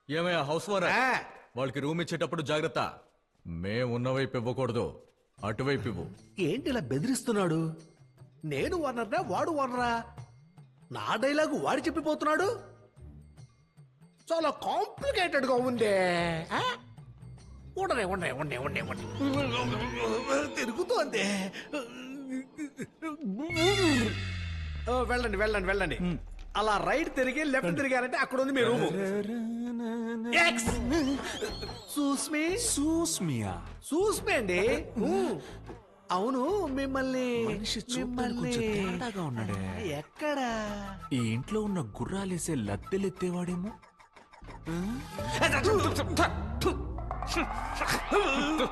ఏమయ్యా house owner, వాళ్ళకి room ఇచ్చేటప్పుడు జాగ్రత్త. మేము ఉన్న వైపు ఇవ్వకూడదు, అటువైపు ఇవ్వు. ఏంటి ఇలా బెదిరిస్తున్నాడు? నేను ఓనర్నా వాడు ఓనరా? నా డైలాగు వాడు చెప్పిపోతున్నాడు. చాలా కాంప్లికేటెడ్ గా ఉందే. ఉండనే ఉండనే ఉండనే ఉండనే ఉండే తిరుగుతోంది. వెళ్ళండి వెళ్ళండి వెళ్ళండి. అలా రైట్ తిరిగి లెఫ్ట్ తిరిగారంటే అక్కడ ఉంది మీ రూము. సూస్మి అండి. అవును, మిమ్మల్ని ఉన్నాడే. ఎక్కడా? ఈ ఇంట్లో ఉన్న గుర్రాలేసే లద్దెలెత్తేవాడేమో.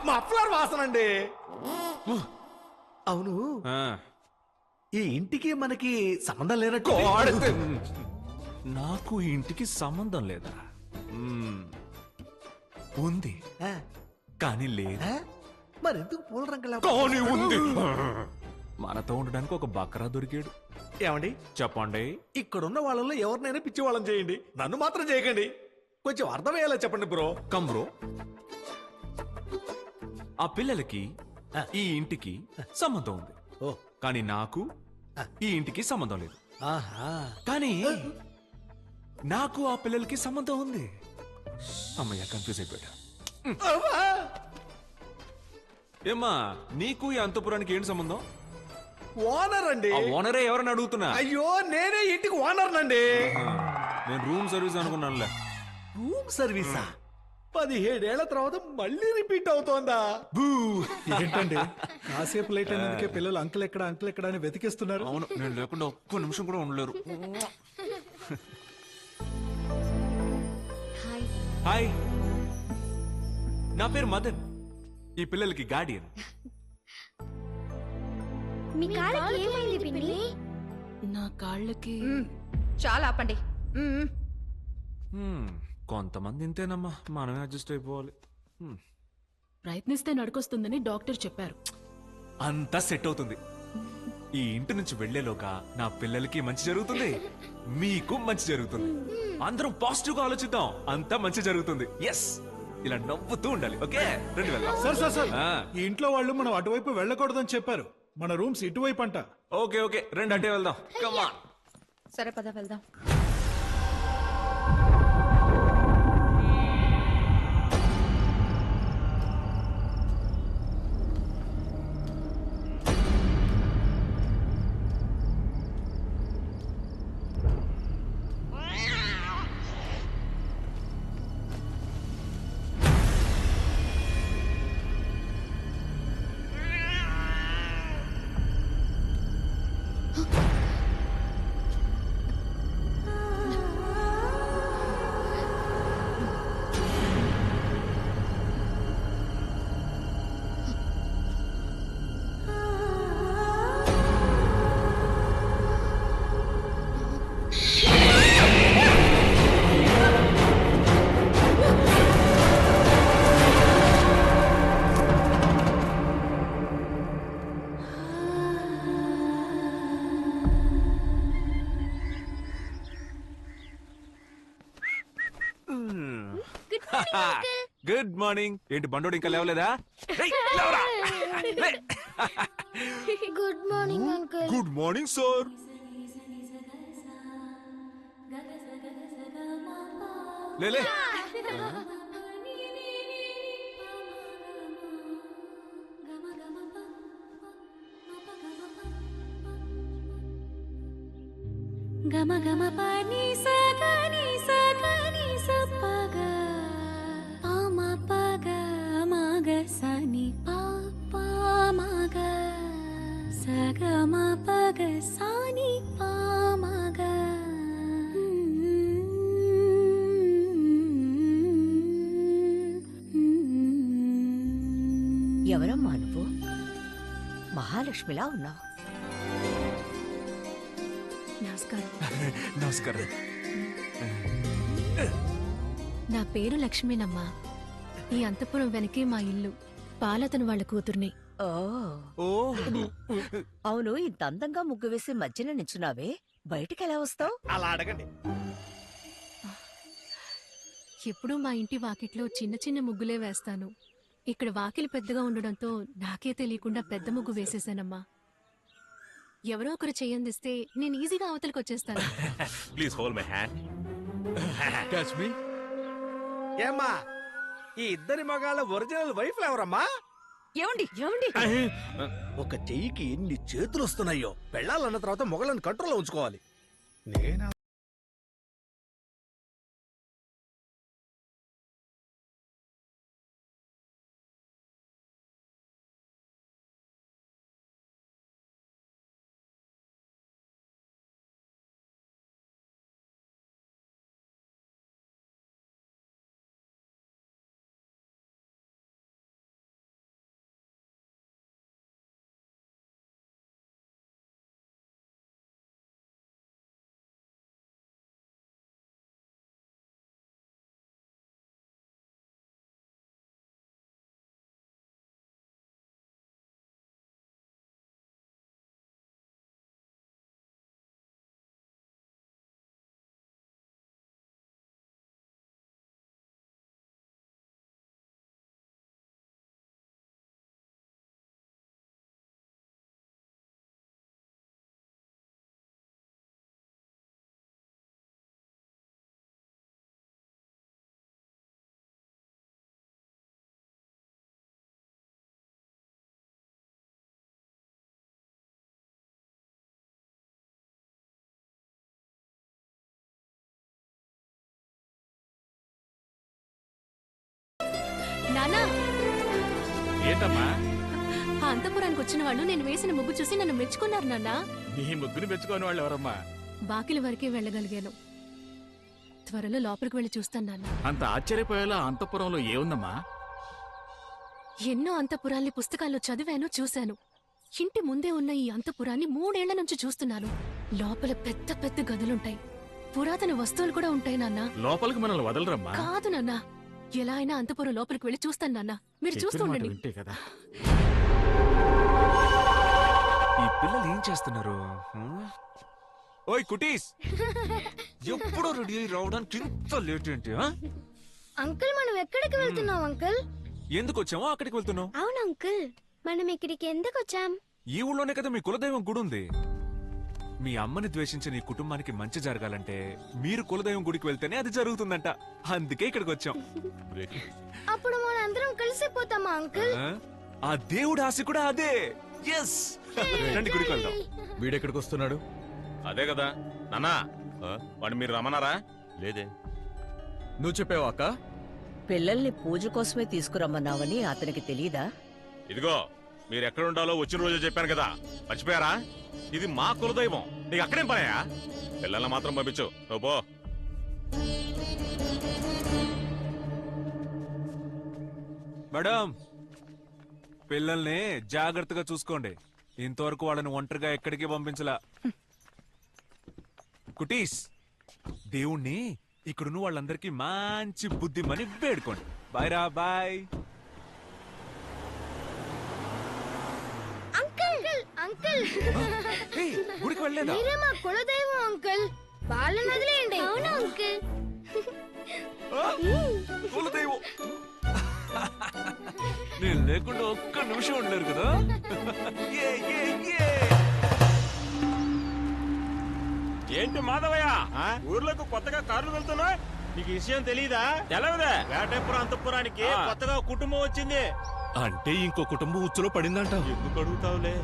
మఫ్లర్ వాసనండి. అవును, ఈ ఇంటికి మనకి సంబంధం లేనట్టు. నాకు ఈ ఇంటికి సంబంధం లేదా? ఉంది కానీ లేదా? మరెందుకు పూల రంగులా? కానీ ఉంది. మనతో ఉండడానికి ఒక బకరా దొరికాడు. ఏమండి చెప్పండి. ఇక్కడున్న వాళ్ళలో ఎవరినైనా పిచ్చి వాళ్ళని చేయండి, నన్ను మాత్రం చేయకండి. కొంచెం అర్థమయ్యేలా చెప్పండి బ్రో. Come bro. ఆ పిల్లలకి ఈ ఇంటికి సంబంధం ఉంది, కానీ నాకు ఈ ఇంటికి సంబంధం లేదు. కానీ నాకు ఆ పిల్లలకి సంబంధం ఉంది. అమ్మయ్య, కన్ఫ్యూజ్ అయిపోయా. ఏమ్మా, నీకు ఈ అంతపురానికి ఏంటి సంబంధం? ఓనర్ అండి. ఆ ఓనరే ఎవరని అడుగుతున్నా? అయ్యో, నేనే ఇంటికి ఓనర్ నండి. నేను రూమ్ సర్వీస్ అనుకున్నానులే. రూమ్ సర్వీసా? 17 ఏళ్ల తర్వాత మళ్ళీ రిపీట్ అవుతోందా? ఏంటండి కాసేపు లేట్ అయినందుకే పిల్లలు అంకుల్ ఎక్కడ అని వెతికిస్తున్నారు. అవును, నేను లేకుండా ఒక్క నిమిషం కూడా ఉండలేరు. హాయ్, నా పేరు మదన్, ఈ పిల్లలకి గార్డియన్. మీ కాళ్ళకి ఏమైంది పిన్ని? నా కాళ్ళకి చాలా ఆపండి. కొంతమంది ఇంతేనమ్మా, మనమే అడ్జస్ట్ అయిపోవాలి. ప్రయత్నిస్తే నడుకొస్తుందని డాక్టర్ చెప్పారు. అంతా సెట్ అవుతుంది. ఈ ఇంటి నుంచి వెళ్లేలోగా నా పిల్లలకి మంచి జరుగుతుంది, మీకు మంచి జరుగుతుంది. అందరం పాజిటివ్ గా ఆలోచిద్దాం, అంతా మంచి జరుగుతుంది. ఎస్, ఇలా నవ్వుతూ ఉండాలి. ఓకే, రండి వెళ్దాం. సార్ ఈ ఇంట్లో వాళ్ళు మనం అటువైపు వెళ్ళకూడదని చెప్పారు. మన రూమ్స్ ఇటువైపు అంట. ఓకే ఓకే, రండి అటే వెళ్దాం. Come on. సరే పద వెళ్దాం. Good morning. ఏంటి బండోడు ఇంకా లేవలేదా? Good morning uncle. Good morning sir. లేలే. గమ గమ పని సగని సగని సపగ పామ పగ మగ సని పాప మగ సగమ పగ సాని పామగ. ఎవరమ్మా నువ్వు? మహాలక్ష్మిలా ఉన్నావు. నమస్కారం. నా పేరు లక్ష్మీనమ్మా. ఈ అంతపురం వెనకే మా ఇల్లు. పాలతను వాళ్ళ కూతుర్ని. ఓ అవును, ఇంత అందంగా ముగ్గు వేసి మధ్యన నించున్నావే, బయటికి ఎలా వస్తావు? అలా అడగండి. ఎప్పుడూ మా ఇంటి వాకిట్లో చిన్న చిన్న ముగ్గులే వేస్తాను. ఇక్కడ వాకిలి పెద్దగా ఉండడంతో నాకే తెలియకుండా పెద్ద ముగ్గు వేసేసానమ్మా. ఎవరో ఒకరు చెయ్యందిస్తే నేను ఈజీగా అవతలికి వచ్చేస్తాను. Please hold my hand. Catch మీ. ఏమ్మా ఈ ఇద్దరి మగాళ్ళ ఒరిజినల్ వైఫ్ ఎవరమ్మా? ఏమండి ఏమండి ఒక చెయ్యికి ఎన్ని చేతులు వస్తున్నాయో. పెళ్ళాలన్న తర్వాత మొగలను కంట్రోల్లో ఉంచుకోవాలి. నేను నానా, ఏంటమ్మా ఆ అంతపురానికి వచ్చిన వాళ్ళు నేను వేసిన ముగ్గు చూసి నన్ను మెచ్చుకున్నారు నాన్నా. నీ ముగ్గుని మెచ్చుకోని వాళ్ళు ఎవరమ్మా? వాకిలి వరకే వెళ్ళగలిగాను. త్వరలో లోపలికి వెళ్ళి చూస్తాను నాన్న. అంత ఆశ్చర్యపోయేలా అంతఃపురంలో ఏముందమ్మా? ఎన్నో అంతపురాల్ని పుస్తకాల్లో చదివాను, చూశాను. ఇంటి ముందే ఉన్న ఈ అంతపురాన్ని 3 ఏళ్ల నుంచి చూస్తున్నాను. లోపల పెద్ద పెద్ద గదులుంటాయి, పురాతన వస్తువులు కూడా ఉంటాయి నాన్న. లోపలికి మనల్ని వదలరమ్మా. కాదు నాన్న, ఎలా అయినా అంతపురం లోపలికి వెళ్ళి చూస్తాను నాన్న. మీరు చూస్తూ చెప్పిన మాట ఉండండి. వింటే కదా. ఈ పిల్లలు ఏం చేస్తున్నారు? ఓయ్ కుటీస్, ఎప్పుడు రెడీ అయి రావడానికి ఇంత లేట్ ఏంటి? అంకుల్ మనం ఎక్కడికి వెళ్తున్నాం అంకుల్? ఎందుకు వచ్చామో అక్కడికి వెళ్తున్నావు. అవును అంకుల్, మనం ఇక్కడికి ఎందుకు వచ్చాం? ఈ ఊళ్ళోనే కదా మీ కులదైవం గుడి ఉంది. మీ అమ్మని ద్వేషించిన ఈ కుటుంబానికి మంచి జరగాలంటే మీరు కులదైవం గుడికి వెళ్తేనే అది జరుగుతుందంట. అందుకే ఇక్కడికి వచ్చాం. అప్పుడు మనం అందరం కలిసిపోతామా అంకుల్? ఆ దేవుడి ఆశ కూడా అదే. ఎస్, రండి గుడికి వెళ్దాం. వీడెక్కడికి వస్తున్నాడు? అదే కదా నాన్నా, వాడు మీరు రమ్మన్నారా? లేదే. నువ్వు చెప్పావా అక్క? పిల్లల్ని పూజ కోసమే తీసుకురమ్మన్నావని అతనికి తెలీదా? ఇదిగో మీరు ఎక్కడ ఉండాలో వచ్చిన రోజు చెప్పాను కదా, మర్చిపోయారా? ఇది మా కులదైవం, నీకు అక్కడేం పనయా? పిల్లల్ని మాత్రం పంపించు, నువ్వు పో. మేడం, పిల్లల్ని జాగ్రత్తగా చూసుకోండి. ఇంతవరకు వాళ్ళని ఒంటరిగా ఎక్కడికి పంపించలా. కుటీస్, దేవుణ్ణి ఇక్కడున్న వాళ్ళందరికీ మంచి బుద్ధిమని వేడుకోండి. బాయ్ రా, బాయ్. అంకుల్ అంకుల్, ఏయ్, గుడికి వెళ్ళలేదా? మీరే మా కులదైవం అంకుల్, వాళ్ళని వదిలేయండి. అవును అంకుల్. కులదైవం. నేను లేకుండా ఒక్క నిమిషం ఉండలేరు కదా. ఏ, ఏ, ఏ. ఏంటి మాధవయ్య, ఊర్లోకి కొత్తగా కార్లు వెళ్తున్నా? నీకు విషయం తెలీదా? తెలవదా? వేటపురం అంతఃపురానికి కొత్తగా కుటుంబం వచ్చింది. అంటే ఇంకో కుటుంబం ఉచ్చులో పడిందంట. ఎందుకు అడుగుతావులే?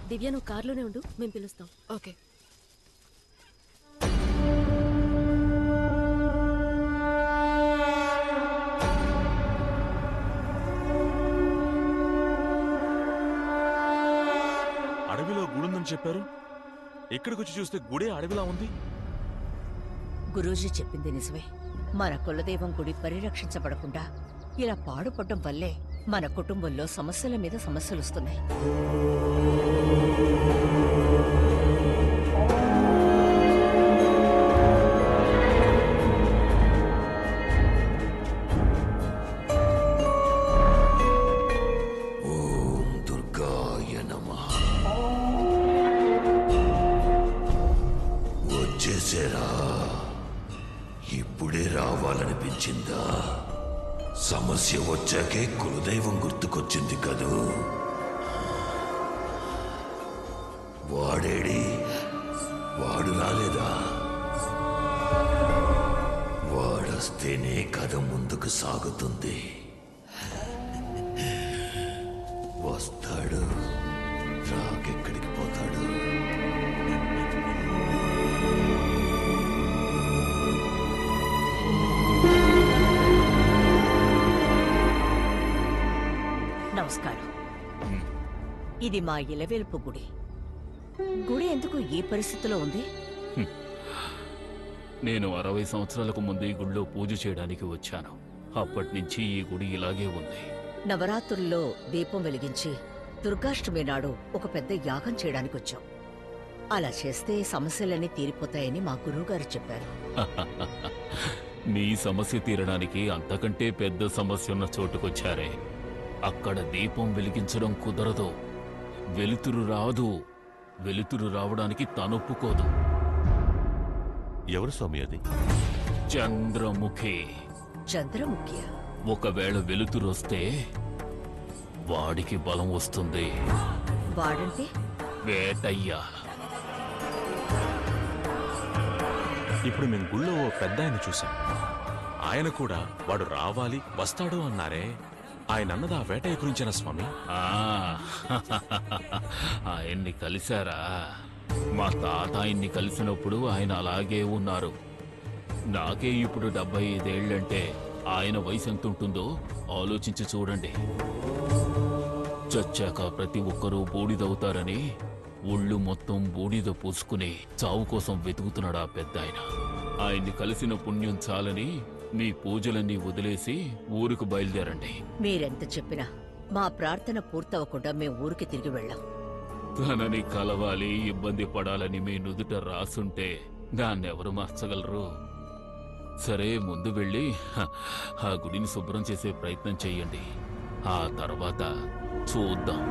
దివ్య, నువ్వు కార్లోనే ఉండు, మేము పిలుస్తాం. ఓకే. అడవిలో గుడుందని చెప్పారు, ఇక్కడికి వచ్చి చూస్తే గుడే అడవిలా ఉంది. గురూజీ చెప్పింది నిజమే. మన కులదైవం గుడి పరిరక్షించబడకుండా ఇలా పాడుపడ్డం వల్లే మన కుటుంబంలో సమస్యల మీద సమస్యలు వస్తున్నాయి. సమస్య వచ్చాకే కులదైవం గుర్తుకొచ్చింది కదూ. వాడేడి? వాడు రాలేదా? వాడొస్తేనే కథ ముందుకు సాగుతుంది. వస్తాడు, రాకెక్కడికి పోతాడు? నమస్కారం. ఇది మా ఇలవేల్పు గుడి. గుడి ఎందుకు ఈ పరిస్థితిలో ఉంది? నేను 60 సంవత్సరాలకు ముందు ఈ గుడిలో పూజ చేయడానికి వచ్చాను. అప్పటి నుంచి ఈ గుడి ఇలాగే ఉంది. నవరాత్రుల్లో దీపం వెలిగించి దుర్గాష్టమి నాడు ఒక పెద్ద యాగం చేయడానికి వచ్చాం. అలా చేస్తే సమస్యలన్నీ తీరిపోతాయని మా గురువుగారు చెప్పారు. మీ సమస్య తీరడానికి అంతకంటే పెద్ద సమస్య ఉన్న చోటుకొచ్చారే. అక్కడ దీపం వెలిగించడం కుదరదు. వెలుతురు రాదు. వెలుతురు రావడానికి తనొప్పుకోదు. ఎవరు స్వామి అది? చంద్రముఖి. చంద్రముఖ్య? ఒకవేళ వెలుతురు వస్తే వాడికి బలం వస్తుంది. వాడంటే? వేటయ్య. ఇప్పుడు మేము గుళ్ళో ఓ పెద్ద ఆయన చూసాం. ఆయన కూడా వాడు రావాలి వస్తాడు అన్నారే. ఆయన అన్నది ఆ వేటయ్య గురించేనా స్వామి? ఆయన్ని కలిశారా? మా తాత ఆయన్ని కలిసినప్పుడు ఆయన అలాగే ఉన్నారు. నాకే ఇప్పుడు 75 ఏళ్ళంటే ఆయన వయసు ఎంత ఉంటుందో ఆలోచించి చూడండి. చచ్చాక ప్రతి ఒక్కరూ బూడిదవుతారని ఒళ్ళు మొత్తం బూడిద పూసుకుని చావు కోసం వెతుకుతున్నాడు ఆ పెద్ద ఆయన. ఆయన్ని కలిసిన పుణ్యం చాలని మీ పూజలన్నీ వదిలేసి ఊరికి బయలుదేరండి. మీరెంత చెప్పినా మా ప్రార్థన పూర్తవకుండా మేం ఊరికి తిరిగి వెళ్ళాం. తనని కలవాలి, ఇబ్బంది పడాలని మీ నుదుట రాసుంటే దాన్నెవరు మార్చగలరు? సరే, ముందు వెళ్ళి ఆ గుడిని శుభ్రం చేసే ప్రయత్నం చెయ్యండి. ఆ తర్వాత చూద్దాం.